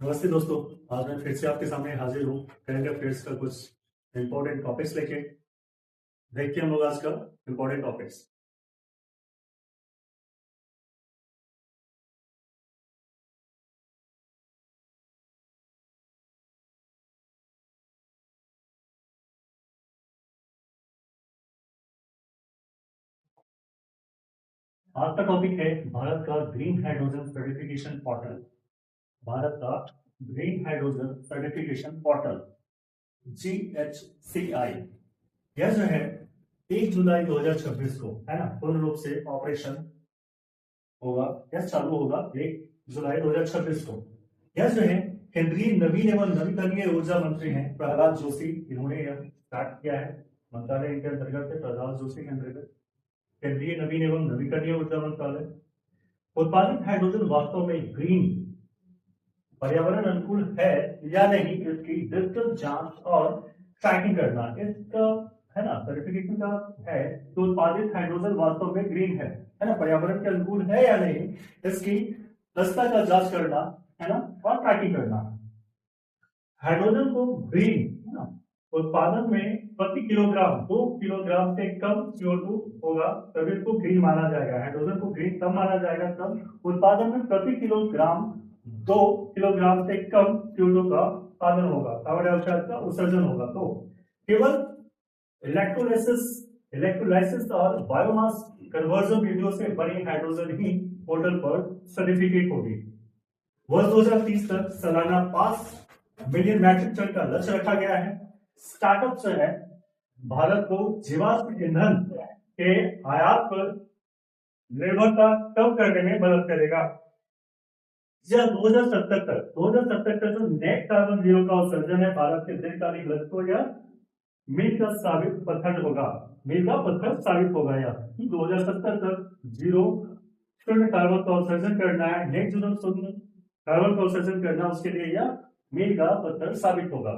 नमस्ते दोस्तों। आज मैं फिर से आपके सामने हाजिर हूँ करंट अफेयर्स का कुछ इंपॉर्टेंट टॉपिक्स लेके। देखते हैं हम लोग आज का इंपॉर्टेंट टॉपिक्स। आज का टॉपिक है भारत का green hydrogen certification portal. Bharat का green hydrogen certification portal GHCI। यह जो है 1 जुलाई 2026 को है ना पूर्ण रूप से ऑपरेशन होगा। यह चालू होगा 1 जुलाई 2026 को। यह जो है केंद्रीय नवीन एवं नवीकरणीय ऊर्जा मंत्री हैं प्रहलाद जोशी। इन्होंने यह स्टार्ट किया है। मंत्रालय इनके अंतर्गत है, प्रहलाद जोशी के अंतर्गत केंद्रीय नवीन एवं नवीकरणीय ऊर्जा मंत्रालय। उत्पादित हाइड्रोजन वास्तव में ग्रीन पर्यावरण अनुकूल है या नहीं, इसकी डिजिटल जांच और ट्रैकिंग करना इसका है ना सर्टिफिकेशन का है। तो उत्पादित हाइड्रोजन वास्तव में ग्रीन है ना, पर्यावरण के अनुकूल है या नहीं, इसकी दस्ता का जांच करना है ना और ट्रैकिंग करना। हाइड्रोजन को ग्रीन है ना उत्पादन में प्रति किलोग्राम 2 किलोग्राम से कम CO2 होगा तभी इसको ग्रीन माना जाएगा। हाइड्रोजन को ग्रीन तब माना जाएगा तब उत्पादन में प्रति किलोग्राम 2 किलोग्राम से कम CO2 का उत्पादन होगा, कार्बन डाइऑक्साइड का उत्सर्जन होगा। तो केवल इलेक्ट्रोलाइसिस और बायोमास कन्वर्जन विधियों से बनी हाइड्रोजन ही पोर्टल पर सर्टिफिकेट होगी। वर्ष 2030 तक सालाना 5 मिलियन मैट्रिक टन का लक्ष्य रखा गया है। स्टार्टअप जो है भारत को जीवाश्म ईंधन के आयात पर निर्भरता कम करने में मदद करेगा। यह 2070 तक जो नेट कार्बन जीरो का उत्सर्जन है भारत के दीर्घकालिक लक्ष्य को यह मील का पत्थर होगा। मील का पत्थर साबित होगा यह 2070 तक जीरो शून्य कार्बन का उत्सर्जन करना है। नेट जीरो शून्य कार्बन का उत्सर्जन करना, उसके लिए यह मील का पत्थर साबित होगा।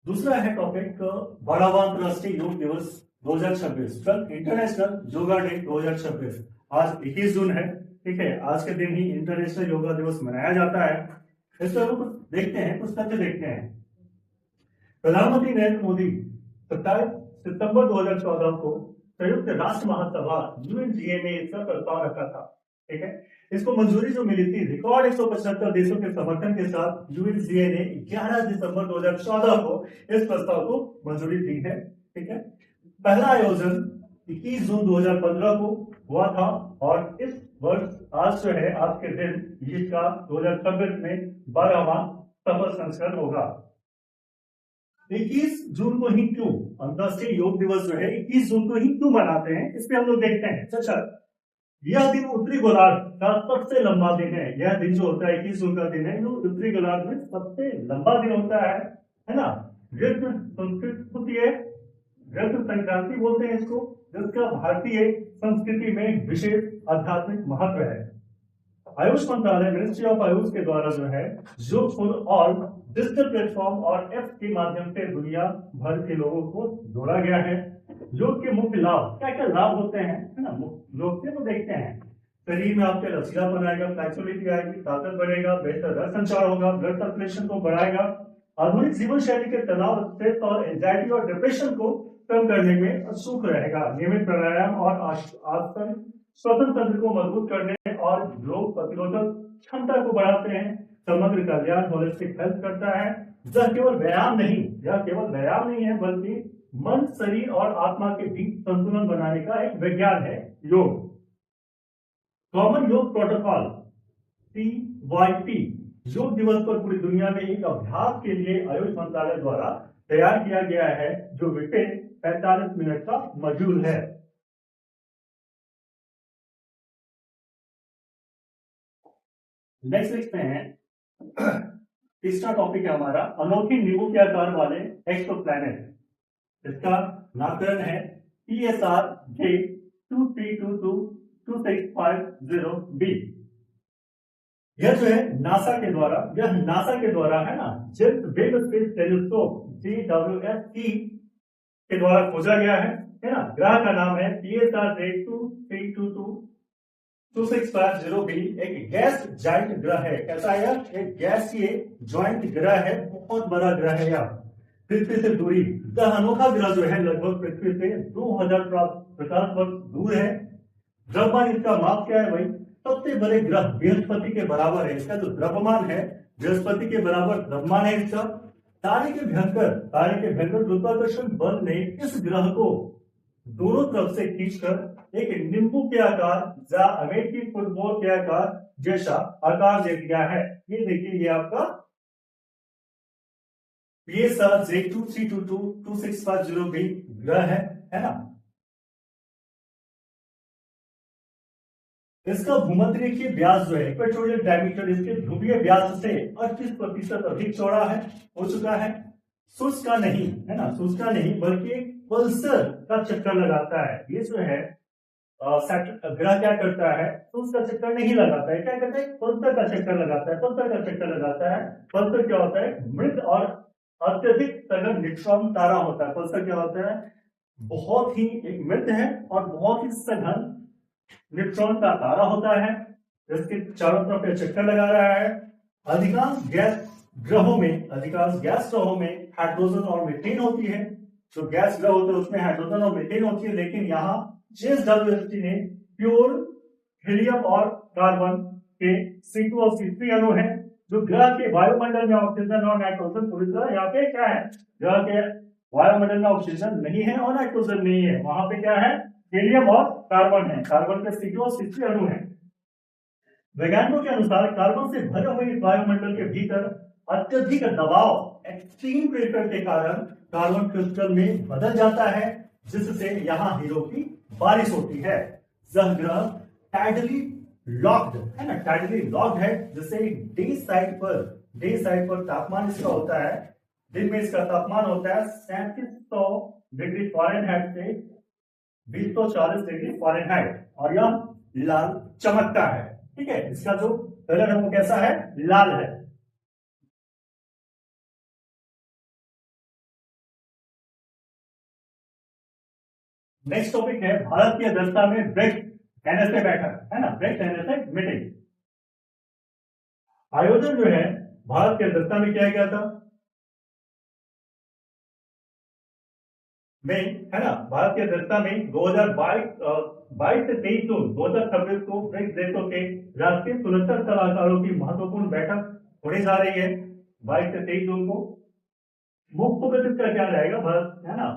दूसरा है टॉपिक बढ़ावा अंतरराष्ट्रीय योग दिवस 2026, इंटरनेशनल योगा डे 2026। आज 21 जून है, ठीक है। आज के दिन ही इंटरनेशनल योगा दिवस मनाया जाता है। इस पर कुछ देखते हैं, कुछ तथ्य देखते हैं। प्रधानमंत्री नरेंद्र मोदी 27 सितंबर 2014 को संयुक्त राष्ट्र महासभा UNGA में इसका प्रस्ताव रखा था, ठीक है। इसको मंजूरी जो मिली थी रिकॉर्ड 175 देशों के समर्थन के साथ UNGA ने 11 दिसंबर 2014 को इस प्रस्ताव को मंजूरी दी है, ठीक है। पहला आयोजन 21 जून 2015 को हुआ था और इस वर्ष आज जो है आज के दिन इसका 2026 में 12वां सफल संस्करण होगा। 21 जून को ही क्यों अंतर्राष्ट्रीय योग दिवस जो है 21 जून को ही क्यों मनाते हैं, इस पे हम लोग देखते हैं। अच्छा, यह दिन उत्तरी गोलार्ध का सबसे लंबा दिन है। यह दिन जो होता है 21 जून का दिन है, जो उत्तरी गोलार्ध में सबसे लंबा दिन होता है ना। ग्रीष्म संस्कृति है, ग्रीष्म संक्रांति बोलते हैं इसको, जिसका भारतीय संस्कृति में विशेष आध्यात्मिक महत्व है। आयुष मंत्रालय मिनिस्ट्री ऑफ आयुष के द्वारा जो है योग फॉर ऑल डिजिटल प्लेटफॉर्म और ऐप्स के माध्यम से दुनिया भर के लोगों को जोड़ा गया है। योग के मुख्य लाभ क्या क्या लाभ होते हैं, है ना, योग से तो देखते हैं। शरीर में आपके लचीलापन आएगा, फ्लेक्सिबिलिटी आएगी, ताकत बढ़ेगा, बेहतर रक्त संचार होगा, ब्लड सर्कुलेशन को बढ़ाएगा, आधुनिक जीवन शैली के तनाव, स्ट्रेस और एंजाइटी और डिप्रेशन को कम करने में सुख रहेगा। नियमित प्राणायाम और आसन श्वसन तंत्र को मजबूत करने और रोग प्रतिरोधक क्षमता को बढ़ाते हैं। समग्र कल्याण होलिस्टिक हेल्थ करता है। यह केवल व्यायाम नहीं है बल्कि मन, शरीर और आत्मा के बीच संतुलन बनाने का एक विज्ञान है योग। कॉमन योग प्रोटोकॉल CYP योग दिवस पर पूरी दुनिया में एक अभ्यास के लिए आयुष मंत्रालय द्वारा तैयार किया गया है, जो विपिन 45 मिनट का मॉड्यूल है। नेक्स्ट देखते हैं। तीसरा टॉपिक है हमारा अनोखी नींबू के आकार वाले एक्सोप्लैनेट। इसका नामकरण है TSR-J 23222650b। यह जो है नासा के द्वारा है ना James Webb space telescope JWST के द्वारा खोजा गया है ना। ग्रह का नाम है TSR-J 23222650b। 2650b एक गैस जाइंट ग्रह है। कैसा है यह? एक गैसीय ज्वाइंट ग्रह है, बहुत बड़ा ग्रह है यह। पृथ्वी से दूरी, यह अनोखा ग्रह जो है लगभग पृथ्वी से 2000 प्रकाश वर्ष दूर है। द्रव्यमान इसका माप क्या है भाई? सबसे बड़े ग्रह बृहस्पति के बराबर है। इसका जो द्रव्यमान है बृहस्पति के बराबर द्रव्यमान है इसका। तारे के भयंकर गुरुत्वाकर्षण बल ने इस ग्रह को दोनों तरफ से खींचकर एक नींबू के आकार या अमेरिकी फुटबॉल के आकार जैसा आकार दे दिया है। ये देखिए, ये आपका PSR J2322 2650b ग्रह है ना। इसका भूमध्यरेखीय व्यास जो है इक्वेटोरियल डायमीटर इसके ध्रुवीय व्यास से 38% अधिक चौड़ा है, हो चुका है। सूर्य का नहीं है ना, सूर्य का नहीं बल्कि पल्सर का चक्कर लगाता है। ये जो है ग्रह क्या करता है? सूर्य का चक्कर नहीं लगाता है, क्या करता है? पल्सर का चक्कर लगाता है। पल्सर का चक्कर लगाता है। पल्सर क्या होता है? मृत और अत्यधिक सघन न्यूट्रॉन तारा होता है। पल्सर क्या होता है? बहुत ही एक मृत है और बहुत ही सघन न्यूट्रॉन का तारा होता है, जिसके चारों तरफ ये चक्कर लगा रहा है। अधिकांश गैस ग्रहों में हाइड्रोजन और मीथेन होती है। जो गैस ग्रह होते हैं उसमें हाइड्रोजन और मीथेन होती है, लेकिन यहाँ JSWST ने प्योर हीलियम और कार्बन के C2 और C3 अणु हैं। जो ग्रह के वायुमंडल में ऑक्सीजन और नाइट्रोजन पूरी तरह यहाँ पे क्या है? ग्रह के वायुमंडल में ऑक्सीजन नहीं है और नाइट्रोजन नहीं है, वहां पे क्या है? हीलियम और कार्बन है। कार्बन के C2 और C3 अणु हैं। वैज्ञानिकों के अनुसार कार्बन से भरे हुए वायुमंडल के भीतर अत्यधिक दबाव एक्सट्रीम प्रेशर के कारण कार्बन क्रिस्टल में बदल जाता है, जिससे यहाँ हीरो की बारिश होती है। यह ग्रह टाइडली लॉक्ड है ना, टाइडली लॉक्ड है, जिससे डे साइड पर तापमान इसका होता है, दिन में इसका तापमान होता है 3700 डिग्री फ़ारेनहाइट से 240 डिग्री फ़ारेनहाइट और यह लाल चमकता है। ठीक है, इसका जो कलर है वो कैसा है? लाल है। नेक्स्ट टॉपिक है भारत की अध्यक्षता में ब्रिक्स NSA बैठक है ना, ब्रिक्स NSA मीटिंग। आयोजन जो है भारत की अध्यक्षता में किया गया था में है ना। भारत की अध्यक्षता में 2022 से 23 जून 2026 को ब्रिक्स देशों के राष्ट्रीय सुरक्षा सलाहकारों की महत्वपूर्ण बैठक होने जा रही है। 22 से 23 जून को मुख्य फोकस इसका क्या रहेगा? भारत है ना,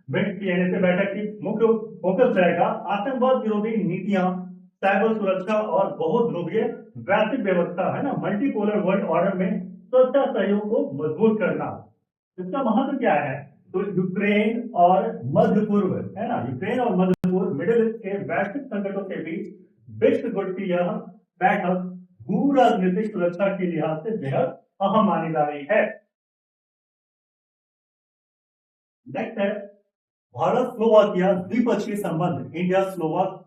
ब्रिक्स की NSA बैठक की मुख्य फोकस रहेगा आतंकवाद विरोधी नीतियां, साइबर सुरक्षा और बहुध्रुवीय वैश्विक व्यवस्था है ना, मल्टीपोलर वर्ल्ड ऑर्डर में सुरक्षा सहयोग को मजबूत करना। इसका महत्व क्या है? तो यूक्रेन और मध्य पूर्व है ना, यूक्रेन और मध्य पूर्व मिडिल ईस्ट के वैश्विक संकटों के बीच ब्रिक्स गुट की यह बैठक भू राजनीतिक सुरक्षा के लिहाज से बेहद अहम मानी जा रही है। नेक्स्ट है भारत स्लोवाकिया द्विपक्षीय संबंध, इंडिया स्लोवाक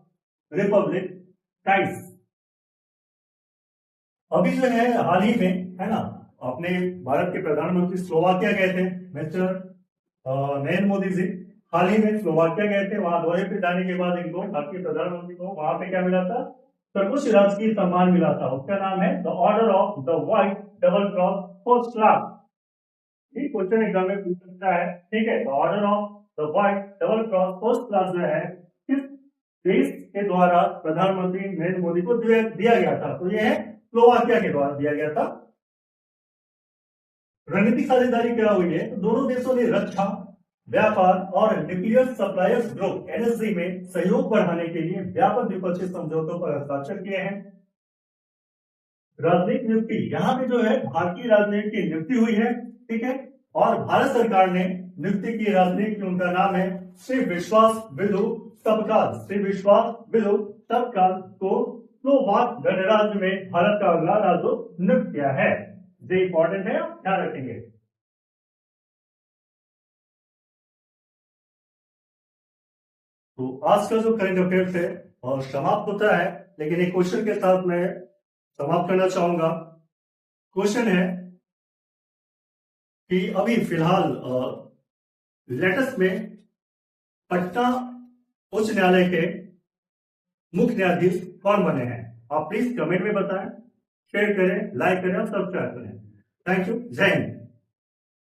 रिपब्लिक टाइज। अभी जो है हाल ही में है ना, अपने भारत के प्रधानमंत्री स्लोवाकिया गए थे, मिस्टर नरेंद्र मोदी जी हाल ही में स्लोवाकिया गए थे। वहां दौरे पे जाने के बाद इनको भारतीय प्रधानमंत्री को वहां पे क्या मिला था? सर्वोच्च राजकीय सम्मान मिला था, उसका नाम है the order of the white double cross first class. ये क्वेश्चन एग्जाम में पूछ सकता है। ठीक है, the order of the white double cross first class जो है किस देश के द्वारा प्रधानमंत्री नरेंद्र मोदी को दिया गया था? तो यह है स्लोवाकिया के द्वारा दिया गया था। रणनीतिक साझेदारी क्या हुई है? तो दोनों देशों ने रक्षा, व्यापार और न्यूक्लियर सप्लायर्स ग्रुप NSG में सहयोग बढ़ाने के लिए व्यापक द्विपक्षीय समझौतों पर हस्ताक्षर किए हैं। राजनयिक नियुक्ति, यहाँ पे जो है भारतीय राजनयिक की नियुक्ति हुई है। ठीक है, और भारत सरकार ने नियुक्ति की राजनयिक, उनका नाम है श्री विश्वास विदु सबकाल। श्री विश्वास विदु सबकाल को स्लोवाक गणराज्य में भारत का अगला राजदूत नियुक्त किया है। ये इंपॉर्टेंट है, ध्यान रखेंगे। तो आज का जो करंट अफेयर्स है और समाप्त होता है, लेकिन एक क्वेश्चन के साथ मैं समाप्त करना चाहूंगा। क्वेश्चन है कि अभी फिलहाल लेटेस्ट में पटना उच्च न्यायालय के मुख्य न्यायाधीश कौन बने हैं? आप प्लीज कमेंट में बताएं, शेयर करें, लाइक करें और सब्सक्राइब करें। Thank you. जय हिंद।